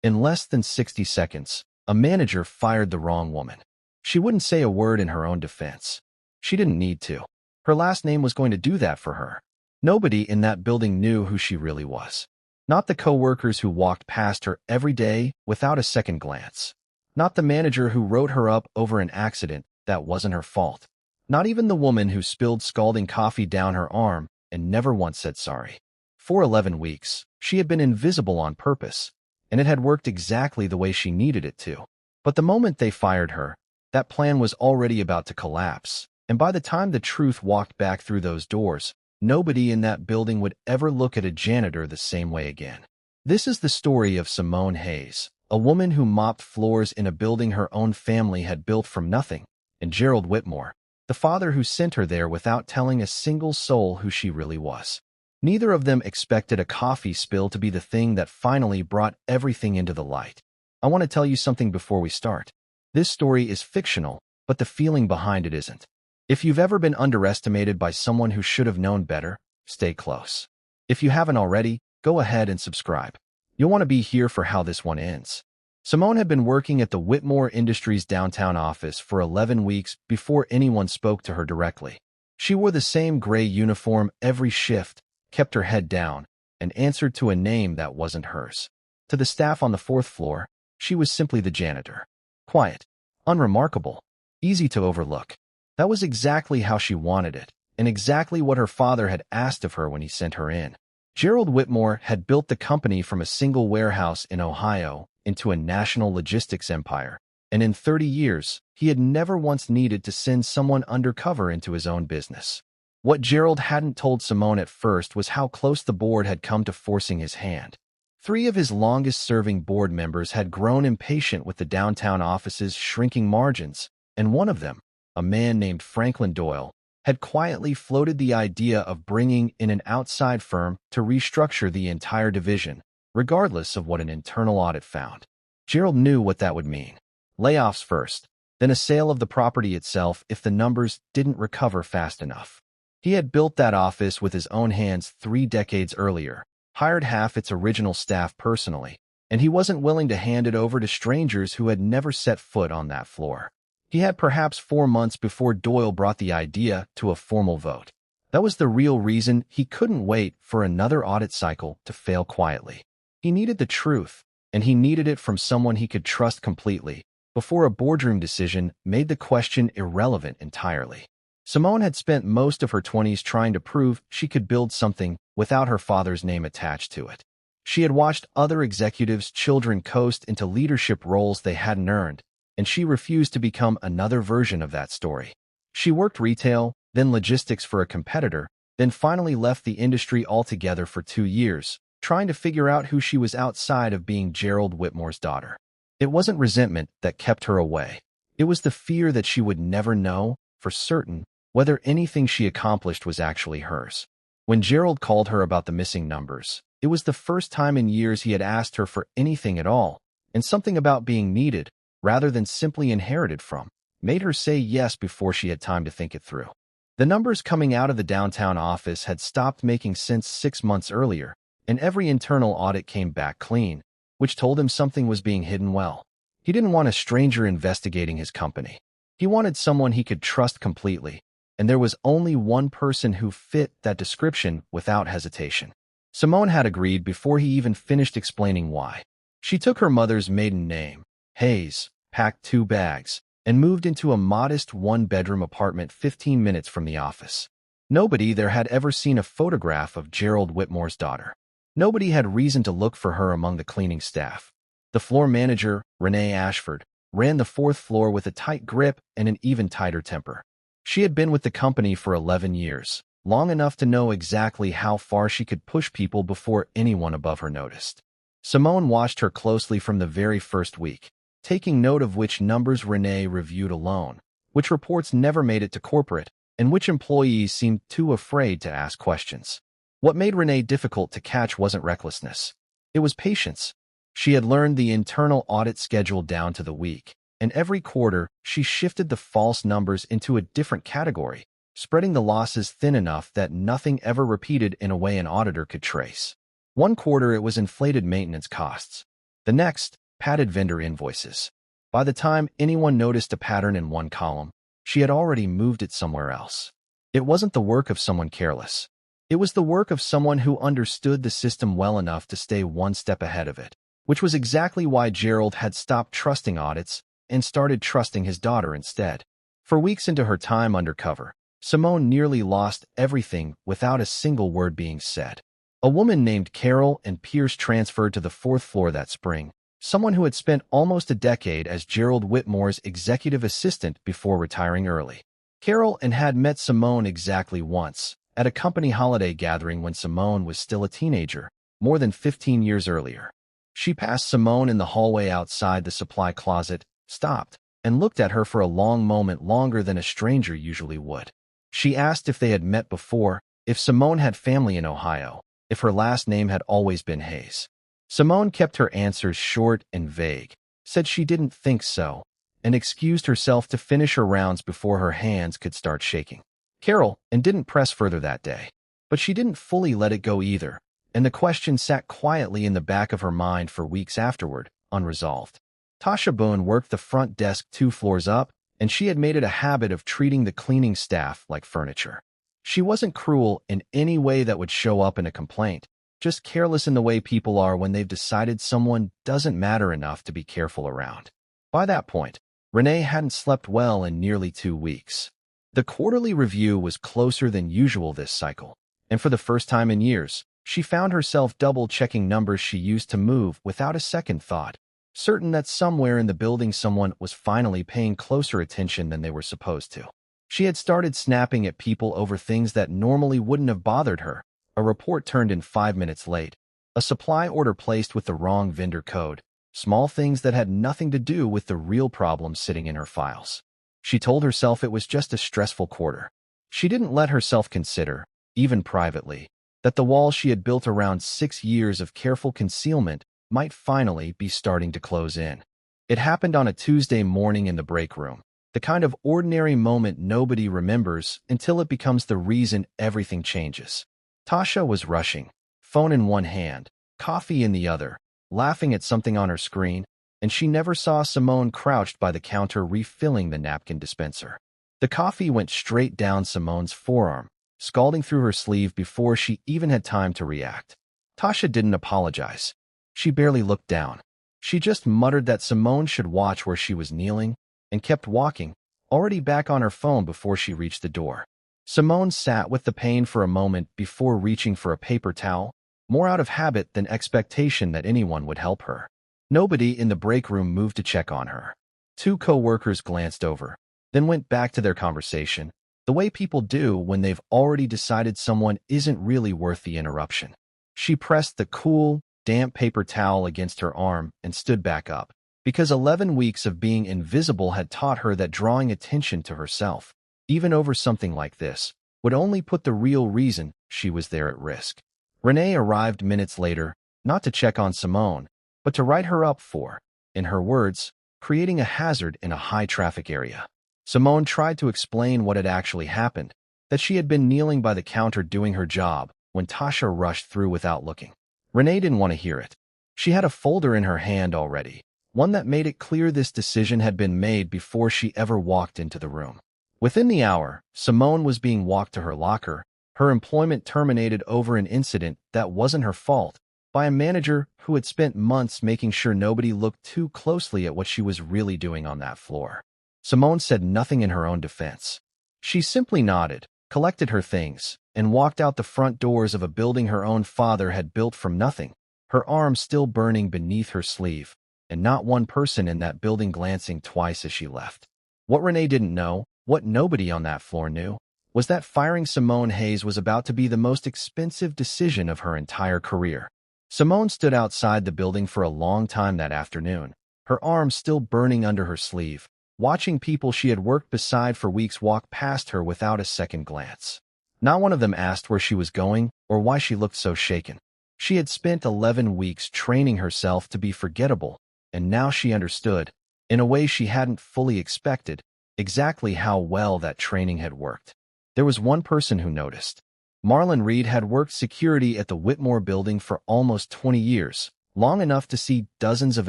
In less than 60 seconds, a manager fired the wrong woman. She wouldn't say a word in her own defense. She didn't need to. Her last name was going to do that for her. Nobody in that building knew who she really was. Not the co-workers who walked past her every day without a second glance. Not the manager who wrote her up over an accident that wasn't her fault. Not even the woman who spilled scalding coffee down her arm and never once said sorry. For 11 weeks, she had been invisible on purpose, and it had worked exactly the way she needed it to. But the moment they fired her, that plan was already about to collapse, and by the time the truth walked back through those doors, nobody in that building would ever look at a janitor the same way again. This is the story of Simone Hayes, a woman who mopped floors in a building her own family had built from nothing, and Gerald Whitmore, the father who sent her there without telling a single soul who she really was. Neither of them expected a coffee spill to be the thing that finally brought everything into the light. I want to tell you something before we start. This story is fictional, but the feeling behind it isn't. If you've ever been underestimated by someone who should have known better, stay close. If you haven't already, go ahead and subscribe. You'll want to be here for how this one ends. Simone had been working at the Whitmore Industries downtown office for 11 weeks before anyone spoke to her directly. She wore the same gray uniform every shift, kept her head down, and answered to a name that wasn't hers. To the staff on the 4th floor, she was simply the janitor. Quiet, unremarkable, easy to overlook. That was exactly how she wanted it, and exactly what her father had asked of her when he sent her in. Gerald Whitmore had built the company from a single warehouse in Ohio into a national logistics empire, and in 30 years, he had never once needed to send someone undercover into his own business. What Gerald hadn't told Simone at first was how close the board had come to forcing his hand. 3 of his longest-serving board members had grown impatient with the downtown office's shrinking margins, and one of them, a man named Franklin Doyle, had quietly floated the idea of bringing in an outside firm to restructure the entire division, regardless of what an internal audit found. Gerald knew what that would mean. Layoffs first, then a sale of the property itself if the numbers didn't recover fast enough. He had built that office with his own hands 3 decades earlier, hired half its original staff personally, and he wasn't willing to hand it over to strangers who had never set foot on that floor. He had perhaps 4 months before Doyle brought the idea to a formal vote. That was the real reason he couldn't wait for another audit cycle to fail quietly. He needed the truth, and he needed it from someone he could trust completely, before a boardroom decision made the question irrelevant entirely. Simone had spent most of her 20s trying to prove she could build something without her father's name attached to it. She had watched other executives' children coast into leadership roles they hadn't earned, and she refused to become another version of that story. She worked retail, then logistics for a competitor, then finally left the industry altogether for 2 years, trying to figure out who she was outside of being Gerald Whitmore's daughter. It wasn't resentment that kept her away. It was the fear that she would never know, for certain, whether anything she accomplished was actually hers. When Gerald called her about the missing numbers, it was the first time in years he had asked her for anything at all, and something about being needed, rather than simply inherited from, made her say yes before she had time to think it through. The numbers coming out of the downtown office had stopped making sense 6 months earlier, and every internal audit came back clean, which told him something was being hidden well. He didn't want a stranger investigating his company. He wanted someone he could trust completely, and there was only one person who fit that description without hesitation. Simone had agreed before he even finished explaining why. She took her mother's maiden name, Hayes, packed 2 bags, and moved into a modest 1-bedroom apartment 15 minutes from the office. Nobody there had ever seen a photograph of Gerald Whitmore's daughter. Nobody had reason to look for her among the cleaning staff. The floor manager, Renee Ashford, ran the 4th floor with a tight grip and an even tighter temper. She had been with the company for 11 years, long enough to know exactly how far she could push people before anyone above her noticed. Simone watched her closely from the very first week, taking note of which numbers Renee reviewed alone, which reports never made it to corporate, and which employees seemed too afraid to ask questions. What made Renee difficult to catch wasn't recklessness. It was patience. She had learned the internal audit schedule down to the week, and every quarter she shifted the false numbers into a different category, spreading the losses thin enough that nothing ever repeated in a way an auditor could trace. One quarter it was inflated maintenance costs. The next, padded vendor invoices. By the time anyone noticed a pattern in one column, she had already moved it somewhere else. It wasn't the work of someone careless. It was the work of someone who understood the system well enough to stay one step ahead of it, which was exactly why Gerald had stopped trusting audits and started trusting his daughter instead. For weeks into her time undercover, Simone nearly lost everything without a single word being said. A woman named Carol and Pierce transferred to the fourth floor that spring, someone who had spent almost a decade as Gerald Whitmore's executive assistant before retiring early. Carol and had met Simone exactly once, at a company holiday gathering when Simone was still a teenager, more than 15 years earlier. She passed Simone in the hallway outside the supply closet, stopped, and looked at her for a long moment, longer than a stranger usually would. She asked if they had met before, if Simone had family in Ohio, if her last name had always been Hayes. Simone kept her answers short and vague, said she didn't think so, and excused herself to finish her rounds before her hands could start shaking. Carol and didn't press further that day, but she didn't fully let it go either, and the question sat quietly in the back of her mind for weeks afterward, unresolved. Tasha Boone worked the front desk 2 floors up, and she had made it a habit of treating the cleaning staff like furniture. She wasn't cruel in any way that would show up in a complaint, just careless in the way people are when they've decided someone doesn't matter enough to be careful around. By that point, Renee hadn't slept well in nearly 2 weeks. The quarterly review was closer than usual this cycle, and for the first time in years, she found herself double-checking numbers she used to move without a second thought, certain that somewhere in the building someone was finally paying closer attention than they were supposed to. She had started snapping at people over things that normally wouldn't have bothered her: a report turned in 5 minutes late, a supply order placed with the wrong vendor code, small things that had nothing to do with the real problem sitting in her files. She told herself it was just a stressful quarter. She didn't let herself consider, even privately, that the wall she had built around 6 years of careful concealment might finally be starting to close in. It happened on a Tuesday morning in the break room, the kind of ordinary moment nobody remembers until it becomes the reason everything changes. Tasha was rushing, phone in one hand, coffee in the other, laughing at something on her screen, and she never saw Simone crouched by the counter refilling the napkin dispenser. The coffee went straight down Simone's forearm, scalding through her sleeve before she even had time to react. Tasha didn't apologize. She barely looked down. She just muttered that Simone should watch where she was kneeling, and kept walking, already back on her phone before she reached the door. Simone sat with the pain for a moment before reaching for a paper towel, more out of habit than expectation that anyone would help her. Nobody in the break room moved to check on her. 2 co-workers glanced over, then went back to their conversation, the way people do when they've already decided someone isn't really worth the interruption. She pressed the cool, damp paper towel against her arm and stood back up, because 11 weeks of being invisible had taught her that drawing attention to herself, even over something like this, would only put the real reason she was there at risk. Renee arrived minutes later, not to check on Simone, but to write her up for, in her words, creating a hazard in a high-traffic area. Simone tried to explain what had actually happened, that she had been kneeling by the counter doing her job when Tasha rushed through without looking. Renee didn't want to hear it. She had a folder in her hand already, one that made it clear this decision had been made before she ever walked into the room. Within the hour, Simone was being walked to her locker, her employment terminated over an incident that wasn't her fault, by a manager who had spent months making sure nobody looked too closely at what she was really doing on that floor. Simone said nothing in her own defense. She simply nodded, collected her things, and walked out the front doors of a building her own father had built from nothing, her arm still burning beneath her sleeve, and not one person in that building glancing twice as she left. What Renee didn't know, what nobody on that floor knew, was that firing Simone Hayes was about to be the most expensive decision of her entire career. Simone stood outside the building for a long time that afternoon, her arm still burning under her sleeve, watching people she had worked beside for weeks walk past her without a second glance. Not one of them asked where she was going or why she looked so shaken. She had spent 11 weeks training herself to be forgettable, and now she understood, in a way she hadn't fully expected, exactly how well that training had worked. There was one person who noticed. Marlon Reed had worked security at the Whitmore building for almost 20 years, long enough to see dozens of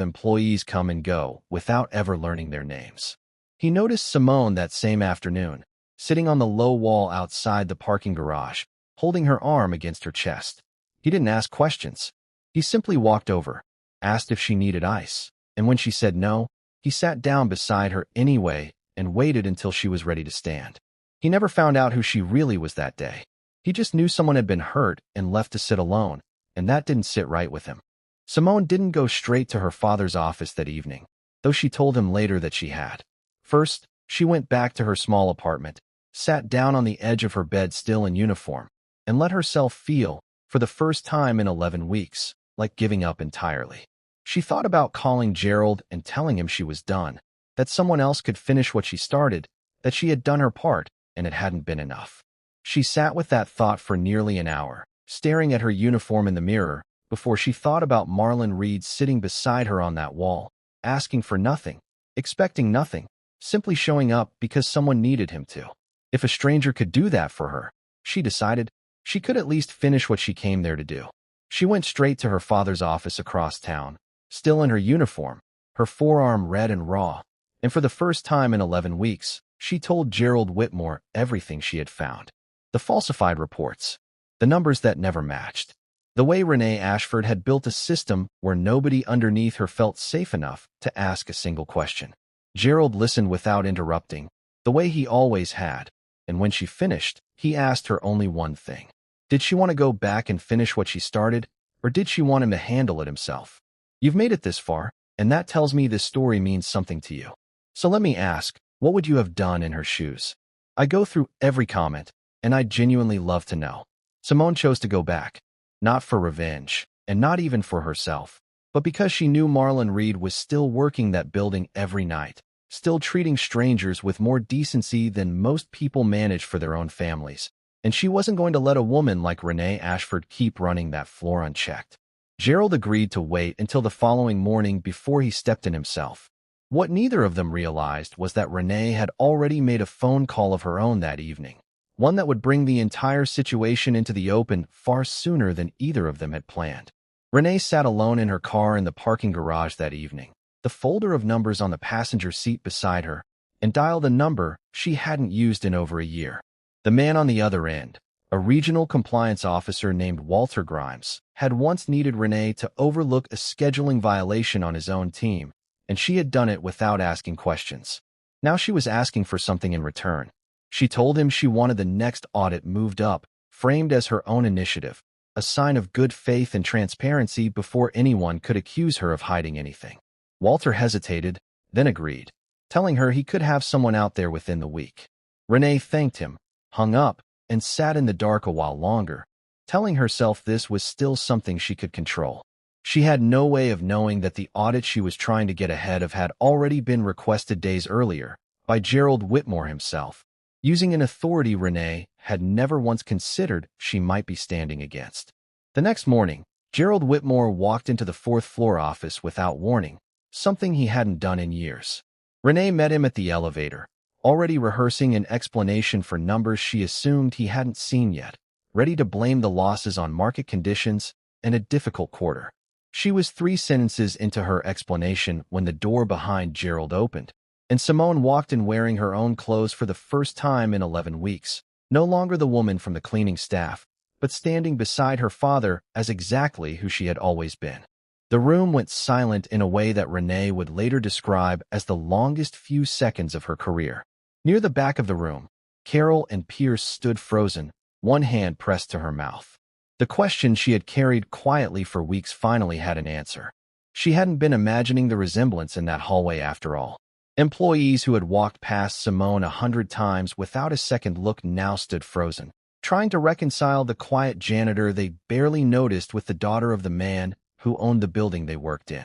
employees come and go without ever learning their names. He noticed Simone that same afternoon, sitting on the low wall outside the parking garage, holding her arm against her chest. He didn't ask questions. He simply walked over, asked if she needed ice, and when she said no, he sat down beside her anyway and waited until she was ready to stand. He never found out who she really was that day. He just knew someone had been hurt and left to sit alone, and that didn't sit right with him. Simone didn't go straight to her father's office that evening, though she told him later that she had. First, she went back to her small apartment, sat down on the edge of her bed still in uniform, and let herself feel, for the first time in 11 weeks, like giving up entirely. She thought about calling Gerald and telling him she was done, that someone else could finish what she started, that she had done her part, and it hadn't been enough. She sat with that thought for nearly an hour, staring at her uniform in the mirror, before she thought about Marlon Reed sitting beside her on that wall, asking for nothing, expecting nothing, simply showing up because someone needed him to. If a stranger could do that for her, she decided, she could at least finish what she came there to do. She went straight to her father's office across town, still in her uniform, her forearm red and raw, and for the first time in 11 weeks, she told Gerald Whitmore everything she had found. The falsified reports, the numbers that never matched, the way Renee Ashford had built a system where nobody underneath her felt safe enough to ask a single question. Gerald listened without interrupting, the way he always had, and when she finished, he asked her only one thing. Did she want to go back and finish what she started, or did she want him to handle it himself? You've made it this far, and that tells me this story means something to you. So let me ask, what would you have done in her shoes? I go through every comment, and I'd genuinely love to know. Simone chose to go back, not for revenge, and not even for herself, but because she knew Marlon Reed was still working that building every night, still treating strangers with more decency than most people manage for their own families, and she wasn't going to let a woman like Renee Ashford keep running that floor unchecked. Gerald agreed to wait until the following morning before he stepped in himself. What neither of them realized was that Renee had already made a phone call of her own that evening, one that would bring the entire situation into the open far sooner than either of them had planned. Renee sat alone in her car in the parking garage that evening, the folder of numbers on the passenger seat beside her, and dialed a number she hadn't used in over a year. The man on the other end, a regional compliance officer named Walter Grimes, had once needed Renee to overlook a scheduling violation on his own team, and she had done it without asking questions. Now she was asking for something in return. She told him she wanted the next audit moved up, framed as her own initiative, a sign of good faith and transparency before anyone could accuse her of hiding anything. Walter hesitated, then agreed, telling her he could have someone out there within the week. Renee thanked him, hung up, and sat in the dark a while longer, telling herself this was still something she could control. She had no way of knowing that the audit she was trying to get ahead of had already been requested days earlier by Gerald Whitmore himself, using an authority Renee had never once considered she might be standing against. The next morning, Gerald Whitmore walked into the fourth-floor office without warning, something he hadn't done in years. Renee met him at the elevator, already rehearsing an explanation for numbers she assumed he hadn't seen yet, ready to blame the losses on market conditions and a difficult quarter. She was 3 sentences into her explanation when the door behind Gerald opened, and Simone walked in wearing her own clothes for the first time in 11 weeks, no longer the woman from the cleaning staff, but standing beside her father as exactly who she had always been. The room went silent in a way that Renee would later describe as the longest few seconds of her career. Near the back of the room, Carol and Pierce stood frozen, one hand pressed to her mouth. The question she had carried quietly for weeks finally had an answer. She hadn't been imagining the resemblance in that hallway after all. Employees who had walked past Simone 100 times without a second look now stood frozen, trying to reconcile the quiet janitor they barely noticed with the daughter of the man who owned the building they worked in.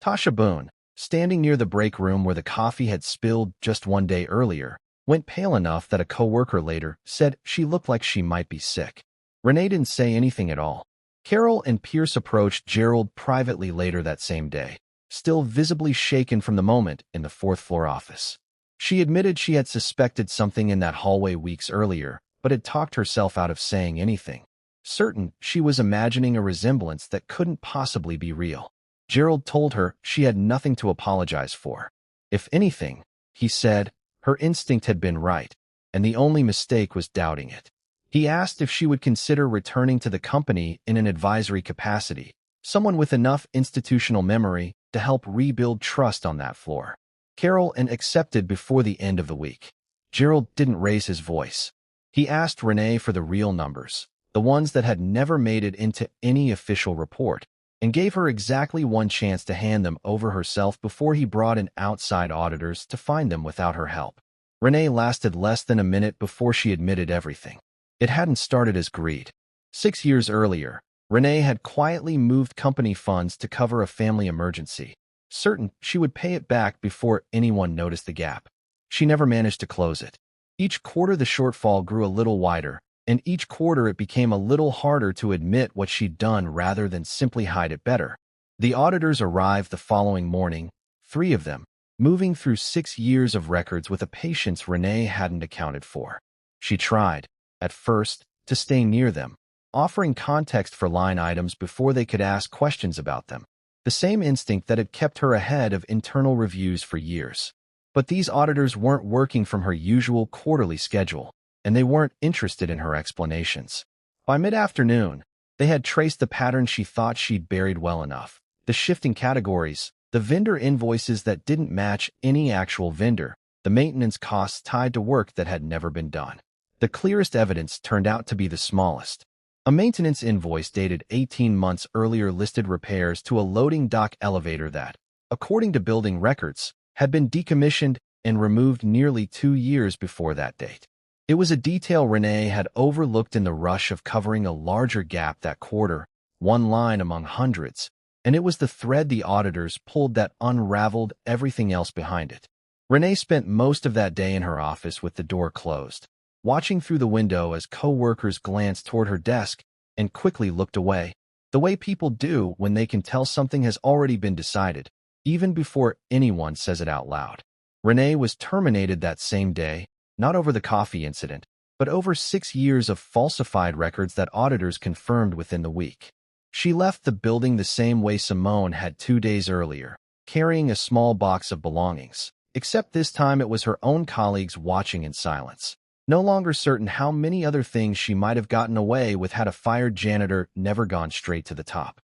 Tasha Boone, standing near the break room where the coffee had spilled just one day earlier, went pale enough that a coworker later said she looked like she might be sick. Renee didn't say anything at all. Carol and Pierce approached Gerald privately later that same day, still visibly shaken from the moment in the fourth-floor office. She admitted she had suspected something in that hallway weeks earlier, but had talked herself out of saying anything, certain she was imagining a resemblance that couldn't possibly be real. Gerald told her she had nothing to apologize for. If anything, he said, her instinct had been right, and the only mistake was doubting it. He asked if she would consider returning to the company in an advisory capacity, someone with enough institutional memory to help rebuild trust on that floor. Carol accepted before the end of the week. Gerald didn't raise his voice. He asked Renee for the real numbers, the ones that had never made it into any official report, and gave her exactly one chance to hand them over herself before he brought in outside auditors to find them without her help. Renee lasted less than a minute before she admitted everything. It hadn't started as greed. 6 years earlier, Renee had quietly moved company funds to cover a family emergency, certain she would pay it back before anyone noticed the gap. She never managed to close it. Each quarter the shortfall grew a little wider, and each quarter it became a little harder to admit what she'd done rather than simply hide it better. The auditors arrived the following morning, 3 of them, moving through 6 years of records with a patience Renee hadn't accounted for. She tried, at first, to stay near them, offering context for line items before they could ask questions about them, the same instinct that had kept her ahead of internal reviews for years. But these auditors weren't working from her usual quarterly schedule, and they weren't interested in her explanations. By mid-afternoon, they had traced the pattern she thought she'd buried well enough: the shifting categories, the vendor invoices that didn't match any actual vendor, the maintenance costs tied to work that had never been done. The clearest evidence turned out to be the smallest. A maintenance invoice dated 18 months earlier listed repairs to a loading dock elevator that, according to building records, had been decommissioned and removed nearly 2 years before that date. It was a detail Renee had overlooked in the rush of covering a larger gap that quarter, one line among hundreds, and it was the thread the auditors pulled that unraveled everything else behind it. Renee spent most of that day in her office with the door closed, watching through the window as co-workers glanced toward her desk and quickly looked away, the way people do when they can tell something has already been decided, even before anyone says it out loud. Renee was terminated that same day, not over the coffee incident, but over 6 years of falsified records that auditors confirmed within the week. She left the building the same way Simone had 2 days earlier, carrying a small box of belongings, except this time it was her own colleagues watching in silence. No longer certain how many other things she might have gotten away with had a fired janitor never gone straight to the top.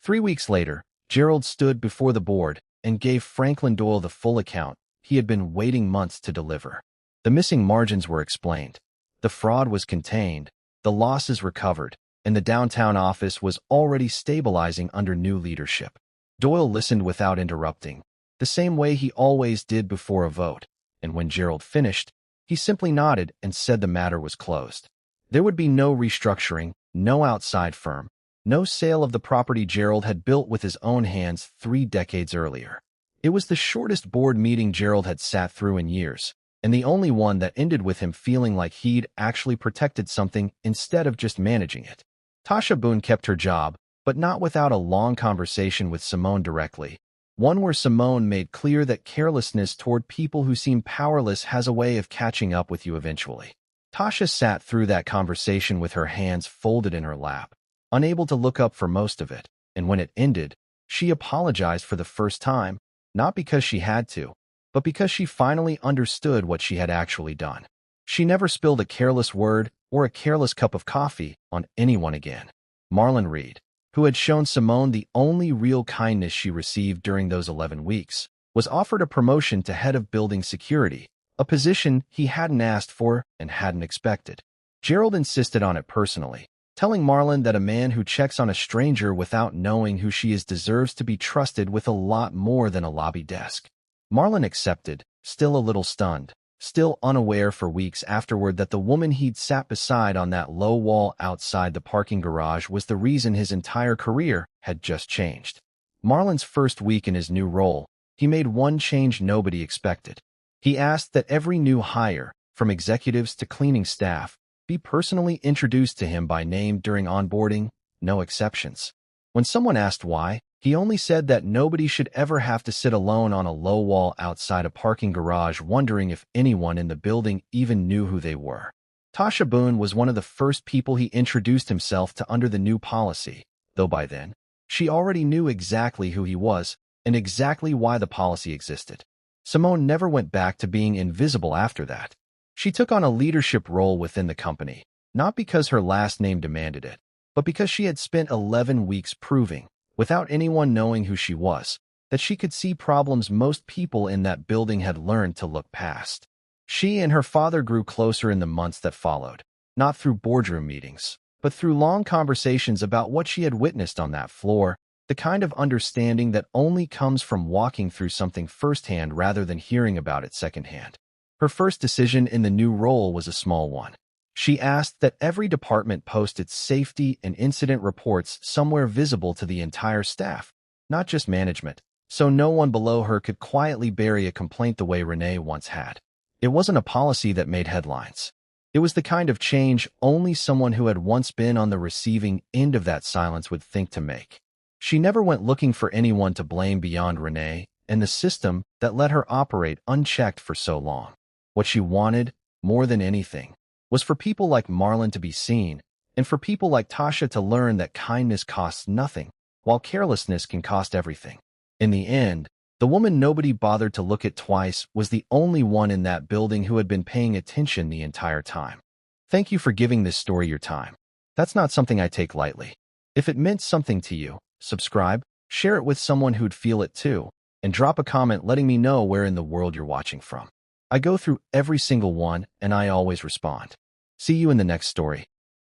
3 weeks later, Gerald stood before the board and gave Franklin Doyle the full account he had been waiting months to deliver. The missing margins were explained. The fraud was contained, the losses recovered, and the downtown office was already stabilizing under new leadership. Doyle listened without interrupting, the same way he always did before a vote, and when Gerald finished, he simply nodded and said the matter was closed. There would be no restructuring, no outside firm, no sale of the property Gerald had built with his own hands 3 decades earlier. It was the shortest board meeting Gerald had sat through in years, and the only one that ended with him feeling like he'd actually protected something instead of just managing it. Tasha Boone kept her job, but not without a long conversation with Simone directly, one where Simone made clear that carelessness toward people who seem powerless has a way of catching up with you eventually. Tasha sat through that conversation with her hands folded in her lap, unable to look up for most of it, and when it ended, she apologized for the first time, not because she had to, but because she finally understood what she had actually done. She never spilled a careless word or a careless cup of coffee on anyone again. Marlon Reed, who had shown Simone the only real kindness she received during those 11 weeks, was offered a promotion to head of building security, a position he hadn't asked for and hadn't expected. Gerald insisted on it personally, telling Marlon that a man who checks on a stranger without knowing who she is deserves to be trusted with a lot more than a lobby desk. Marlon accepted, still a little stunned, still unaware for weeks afterward that the woman he'd sat beside on that low wall outside the parking garage was the reason his entire career had just changed. Marlon's first week in his new role, he made one change nobody expected. He asked that every new hire, from executives to cleaning staff, be personally introduced to him by name during onboarding, no exceptions. When someone asked why, he only said that nobody should ever have to sit alone on a low wall outside a parking garage wondering if anyone in the building even knew who they were. Tasha Boone was one of the first people he introduced himself to under the new policy, though by then, She already knew exactly who he was and exactly why the policy existed. Simone never went back to being invisible after that. She took on a leadership role within the company, not because her last name demanded it, but because she had spent 11 weeks proving, without anyone knowing who she was, that she could see problems most people in that building had learned to look past. She and her father grew closer in the months that followed, not through boardroom meetings, but through long conversations about what she had witnessed on that floor, the kind of understanding that only comes from walking through something firsthand rather than hearing about it secondhand. Her first decision in the new role was a small one. She asked that every department post its safety and incident reports somewhere visible to the entire staff, not just management, so no one below her could quietly bury a complaint the way Renee once had. It wasn't a policy that made headlines. It was the kind of change only someone who had once been on the receiving end of that silence would think to make. She never went looking for anyone to blame beyond Renee and the system that let her operate unchecked for so long. What she wanted, more than anything, was for people like Marlon to be seen, and for people like Tasha to learn that kindness costs nothing, while carelessness can cost everything. In the end, the woman nobody bothered to look at twice was the only one in that building who had been paying attention the entire time. Thank you for giving this story your time. That's not something I take lightly. If it meant something to you, subscribe, share it with someone who'd feel it too, and drop a comment letting me know where in the world you're watching from. I go through every single one, and I always respond. See you in the next story.